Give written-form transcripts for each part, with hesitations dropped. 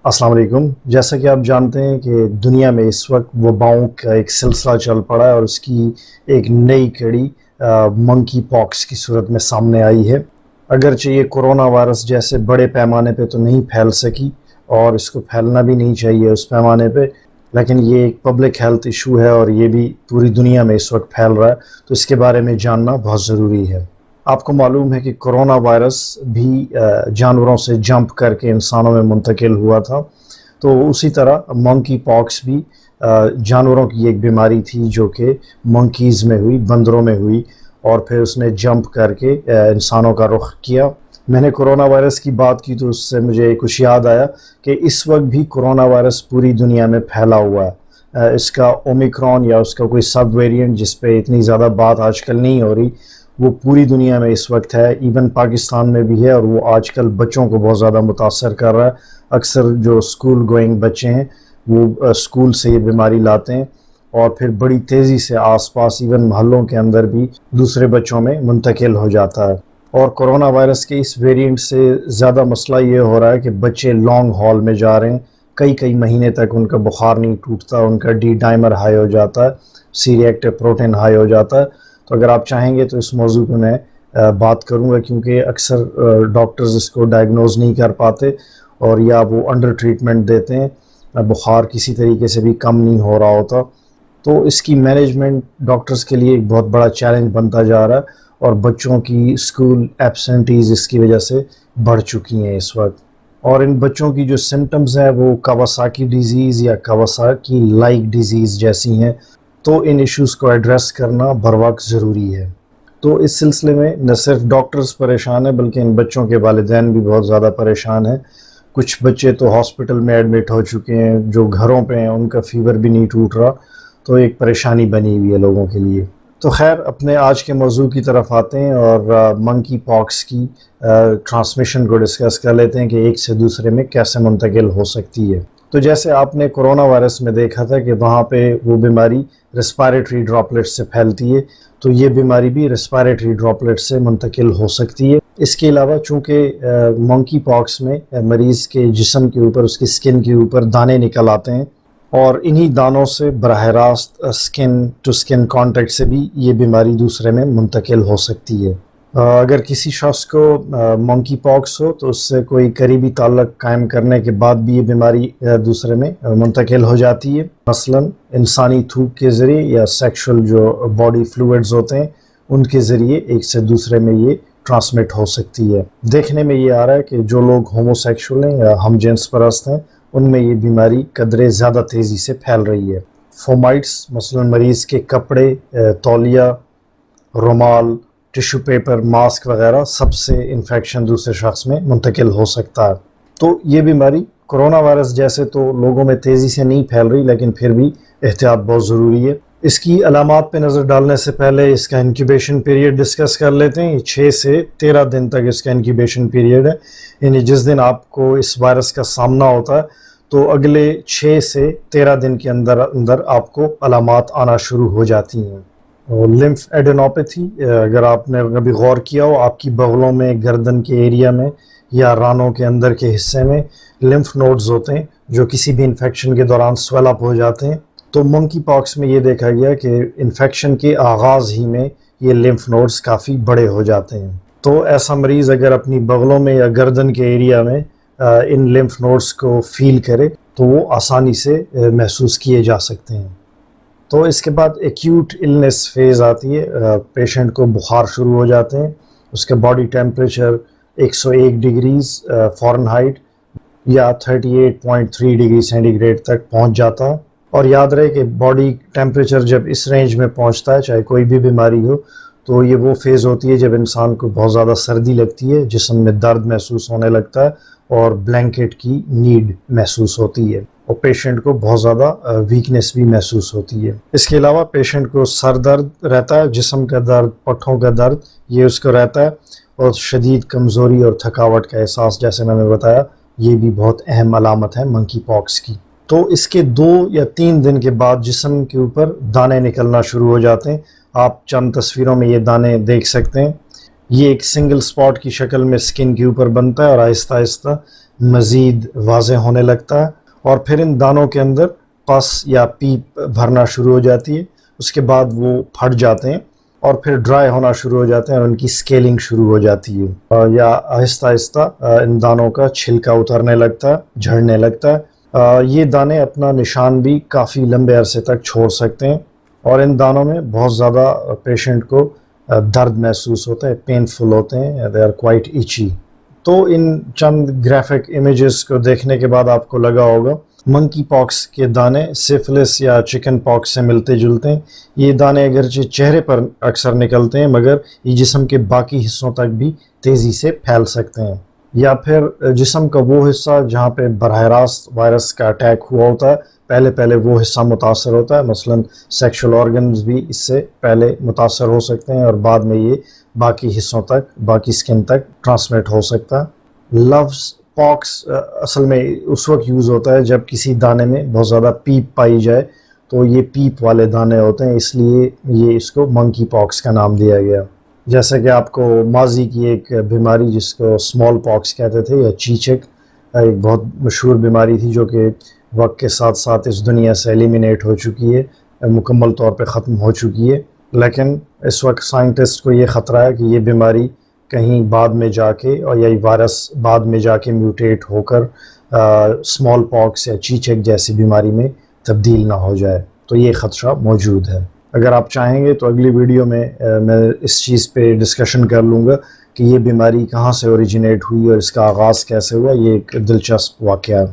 अस्सलाम वालेकुम। जैसा कि आप जानते हैं कि दुनिया में इस वक्त वबाओं का एक सिलसिला चल पड़ा है और उसकी एक नई कड़ी मंकी पॉक्स की सूरत में सामने आई है। अगरचे ये कोरोना वायरस जैसे बड़े पैमाने पे तो नहीं फैल सकी और इसको फैलना भी नहीं चाहिए उस पैमाने पे, लेकिन ये एक पब्लिक हेल्थ इशू है और ये भी पूरी दुनिया में इस वक्त फैल रहा है, तो इसके बारे में जानना बहुत ज़रूरी है। आपको मालूम है कि कोरोना वायरस भी जानवरों से जंप करके इंसानों में मुंतकिल हुआ था, तो उसी तरह मंकी पॉक्स भी जानवरों की एक बीमारी थी जो कि मंकीज़ में हुई, बंदरों में हुई और फिर उसने जंप करके इंसानों का रुख किया। मैंने कोरोना वायरस की बात की तो उससे मुझे कुछ याद आया कि इस वक्त भी कोरोना वायरस पूरी दुनिया में फैला हुआ है। इसका ओमिक्रॉन या उसका कोई सब वेरिएंट जिस पे इतनी ज़्यादा बात आजकल नहीं हो रही, वो पूरी दुनिया में इस वक्त है, इवन पाकिस्तान में भी है और वो आजकल बच्चों को बहुत ज़्यादा मुतासर कर रहा है। अक्सर जो स्कूल गोइंग बच्चे हैं वो स्कूल से ये बीमारी लाते हैं और फिर बड़ी तेज़ी से आसपास इवन महल्लों के अंदर भी दूसरे बच्चों में मुंतकिल हो जाता है। और कोरोना वायरस के इस वेरिएंट से ज़्यादा मसला ये हो रहा है कि बच्चे लॉन्ग हॉल में जा रहे हैं, कई महीने तक उनका बुखार नहीं टूटता, उनका डी डाइमर हाई हो जाता है, सी रिएक्टिव प्रोटीन हाई हो जाता है। तो अगर आप चाहेंगे तो इस मौजू पे मैं बात करूंगा, क्योंकि अक्सर डॉक्टर्स इसको डायग्नोज नहीं कर पाते और या वो अंडर ट्रीटमेंट देते हैं, बुखार किसी तरीके से भी कम नहीं हो रहा होता। तो इसकी मैनेजमेंट डॉक्टर्स के लिए एक बहुत बड़ा चैलेंज बनता जा रहा है और बच्चों की स्कूल एब्सेंटीज़ इसकी वजह से बढ़ चुकी हैं इस वक्त। और इन बच्चों की जो सिम्टम्स हैं वो कावासाकी डिज़ीज़ या कावासाकी लाइक डिज़ीज़ जैसी हैं, तो इन इश्यूज़ को एड्रेस करना बर वक्त ज़रूरी है। तो इस सिलसिले में न सिर्फ डॉक्टर्स परेशान हैं बल्कि इन बच्चों के वालिदैन भी बहुत ज़्यादा परेशान हैं। कुछ बच्चे तो हॉस्पिटल में एडमिट हो चुके हैं, जो घरों पे हैं उनका फ़ीवर भी नहीं टूट रहा, तो एक परेशानी बनी हुई है लोगों के लिए। तो खैर अपने आज के मौजू की तरफ आते हैं और मंकी पॉक्स की ट्रांसमिशन को डिस्कस कर लेते हैं कि एक से दूसरे में कैसे मुंतकिल हो सकती है। तो जैसे आपने कोरोना वायरस में देखा था कि वहाँ पे वो बीमारी रेस्पिरेटरी ड्रॉपलेट से फैलती है, तो ये बीमारी भी रेस्पिरेटरी ड्रॉपलेट से मुंतकिल हो सकती है। इसके अलावा चूँकि मंकी पॉक्स में मरीज़ के जिस्म के ऊपर, उसकी स्किन के ऊपर दाने निकल आते हैं और इन्हीं दानों से बराह रास्त स्किन टू स्किन कांटेक्ट से भी ये बीमारी दूसरे में मुंतकिल हो सकती है। अगर किसी शख्स को मंकी पॉक्स हो तो उससे कोई करीबी ताल्लुक़ कायम करने के बाद भी ये बीमारी दूसरे में मुंतकिल हो जाती है। मसलन इंसानी थूक के ज़रिए या सेक्सुअल जो बॉडी फ्लूइड्स होते हैं उनके ज़रिए एक से दूसरे में ये ट्रांसमिट हो सकती है। देखने में ये आ रहा है कि जो लोग होमोसेक्सुअल हैं या हम जिन्स परस्त हैं उनमें ये बीमारी कदरे ज़्यादा तेज़ी से फैल रही है। फोमाइट्स मसलन मरीज़ के कपड़े, तौलिया, रुमाल, टिश्यू पेपर, मास्क वगैरह सबसे इन्फेक्शन दूसरे शख्स में मुंतकिल हो सकता है। तो ये बीमारी कोरोना वायरस जैसे तो लोगों में तेज़ी से नहीं फैल रही, लेकिन फिर भी एहतियात बहुत ज़रूरी है। इसकी अलामात पे नज़र डालने से पहले इसका इंक्यूबेशन पीरियड डिस्कस कर लेते हैं। 6 से 13 दिन तक इसका इंक्यूबेशन पीरियड है, यानी जिस दिन आपको इस वायरस का सामना होता है तो अगले 6 से 13 दिन के अंदर अंदर आपको अलामात आना शुरू हो जाती हैं। और लिम्फ एडेनोपैथी, अगर आपने कभी गौर किया हो, आपकी बगलों में, गर्दन के एरिया में या रानों के अंदर के हिस्से में लिम्फ नोड्स होते हैं जो किसी भी इन्फेक्शन के दौरान स्वेल अप हो जाते हैं। तो मंकी पॉक्स में ये देखा गया कि इन्फेक्शन के आगाज़ ही में ये लिम्फ नोड्स काफ़ी बड़े हो जाते हैं। तो ऐसा मरीज़ अगर अपनी बगलों में या गर्दन के एरिया में इन लिम्फ नोड्स को फील करे तो वो आसानी से महसूस किए जा सकते हैं। तो इसके बाद एक्यूट इलनेस फेज़ आती है, पेशेंट को बुखार शुरू हो जाते हैं, उसका बॉडी टेम्परेचर 101 डिग्रीज़ फ़ारेनहाइट या 38.3 डिग्री सेंटीग्रेड तक पहुंच जाता है। और याद रहे कि बॉडी टेम्परेचर जब इस रेंज में पहुंचता है, चाहे कोई भी बीमारी हो, तो ये वो फेज़ होती है जब इंसान को बहुत ज़्यादा सर्दी लगती है, जिस्म में दर्द महसूस होने लगता है और ब्लैंकेट की नीड महसूस होती है और पेशेंट को बहुत ज़्यादा वीकनेस भी महसूस होती है। इसके अलावा पेशेंट को सर दर्द रहता है, जिस्म का दर्द, पट्ठों का दर्द ये उसको रहता है और शदीद कमज़ोरी और थकावट का एहसास, जैसे मैंने बताया, ये भी बहुत अहम अलामत है मंकी पॉक्स की। तो इसके 2 या 3 दिन के बाद जिस्म के ऊपर दाने निकलना शुरू हो जाते हैं। आप चंद तस्वीरों में ये दाने देख सकते हैं। ये एक सिंगल स्पॉट की शक्ल में स्किन के ऊपर बनता है और आहिस्ता आहिस्ता مزید واضح ہونے لگتا ہے اور پھر ان دانوں کے اندر پس یا پیپ بھرنا شروع ہو جاتی ہے. اس کے بعد وہ پھٹ جاتے ہیں اور پھر ڈرائی ہونا شروع ہو جاتے ہیں اور ان کی سکیلنگ شروع ہو جاتی ہے یا آہستہ آہستہ ان دانوں کا چھلکا اترنے لگتا ہے, جھڑنے لگتا ہے. یہ دانے اپنا نشان بھی کافی لمبے عرصے تک چھوڑ سکتے ہیں اور ان دانوں میں بہت زیادہ پیشنٹ کو درد محسوس ہوتا ہے, پینفل ہوتے ہیں, دے آر کوائٹ ایچی. تو ان چند گرافک امیجز کو دیکھنے کے بعد آپ کو لگا ہوگا منکی پاکس کے دانے سفلس یا چکن پاکس سے ملتے جلتے ہیں. یہ دانے اگرچہ چہرے پر اکثر نکلتے ہیں مگر یہ جسم کے باقی حصوں تک بھی تیزی سے پھیل سکتے ہیں, یا پھر جسم کا وہ حصہ جہاں پہ براہ راست وائرس کا اٹیک ہوا ہوتا ہے پہلے وہ حصہ متاثر ہوتا ہے. مثلا سیکشل آرگنز بھی اس سے پہلے متاثر ہو سکتے ہیں اور بعد میں یہ باقی حصوں تک, باقی سکن تک ٹرانسمٹ ہو سکتا ہے. لفظ پاکس اصل میں اس وقت یوز ہوتا ہے جب کسی دانے میں بہت زیادہ پیپ پائی جائے, تو یہ پیپ والے دانے ہوتے ہیں, اس لیے یہ اس کو منکی پاکس کا نام دیا گیا. جیسا کہ آپ کو ماضی کی ایک بیماری جس کو اسمال پاکس کہتے تھے یا چیچک, ایک بہت مشہور بیماری تھی جو کہ وقت کے ساتھ ساتھ اس دنیا سے ایلیمینیٹ ہو چکی ہے, مکمل طور پہ ختم ہو چکی ہے. لیکن اس وقت سائنٹسٹ کو یہ خطرہ ہے کہ یہ بیماری کہیں بعد میں جا کے اور یہ وائرس بعد میں جا کے میوٹیٹ ہو کر اسمال پاکس یا چیچک جیسی بیماری میں تبدیل نہ ہو جائے. تو یہ خدشہ موجود ہے. اگر آپ چاہیں گے تو اگلی ویڈیو میں میں اس چیز پہ ڈسکشن کر لوں گا کہ یہ بیماری کہاں سے اوریجنیٹ ہوئی اور اس کا آغاز کیسے ہوا. یہ ایک دلچسپ واقعہ ہے.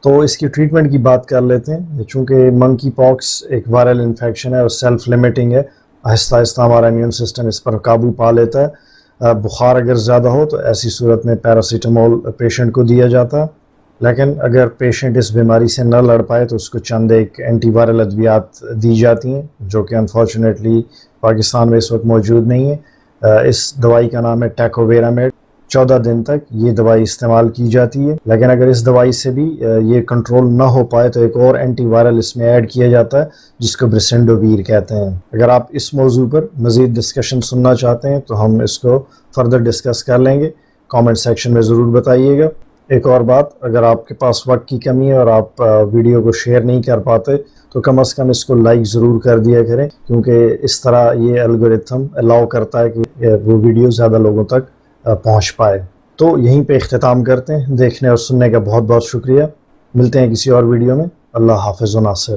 تو اس کی ٹریٹمنٹ کی بات کر لیتے ہیں. چونکہ منکی پاکس ایک وائرل انفیکشن ہے اور سیلف لمیٹنگ ہے, آہستہ آہستہ ہمارا امیون سسٹم اس پر قابو پا لیتا ہے. بخار اگر زیادہ ہو تو ایسی صورت میں پیراسیٹامول پیشنٹ کو دیا جاتا ہے, لیکن اگر پیشنٹ اس بیماری سے نہ لڑ پائے تو اس کو چند ایک اینٹی وائرل ادویات دی جاتی ہیں جو کہ انفارچونیٹلی پاکستان میں اس وقت موجود نہیں ہے. اس دوائی کا نام ہے ٹیکوویرامیڈ. 14 دن تک یہ دوائی استعمال کی جاتی ہے, لیکن اگر اس دوائی سے بھی یہ کنٹرول نہ ہو پائے تو ایک اور اینٹی وائرل اس میں ایڈ کیا جاتا ہے جس کو برسنڈوویر کہتے ہیں. اگر آپ اس موضوع پر مزید ڈسکشن سننا چاہتے ہیں تو ہم اس کو فردر ڈسکس کر لیں گے. کامنٹ سیکشن میں ضرور بتائیے گا. ایک اور بات, اگر آپ کے پاس وقت کی کمی ہے اور آپ ویڈیو کو شیئر نہیں کر پاتے تو کم از کم اس کو لائک ضرور کر دیا کریں, کیونکہ اس طرح یہ الگورتھم الاؤ کرتا ہے کہ وہ ویڈیو زیادہ لوگوں تک پہنچ پائے. تو یہیں پہ اختتام کرتے ہیں. دیکھنے اور سننے کا بہت بہت شکریہ. ملتے ہیں کسی اور ویڈیو میں. اللہ حافظ و ناصر.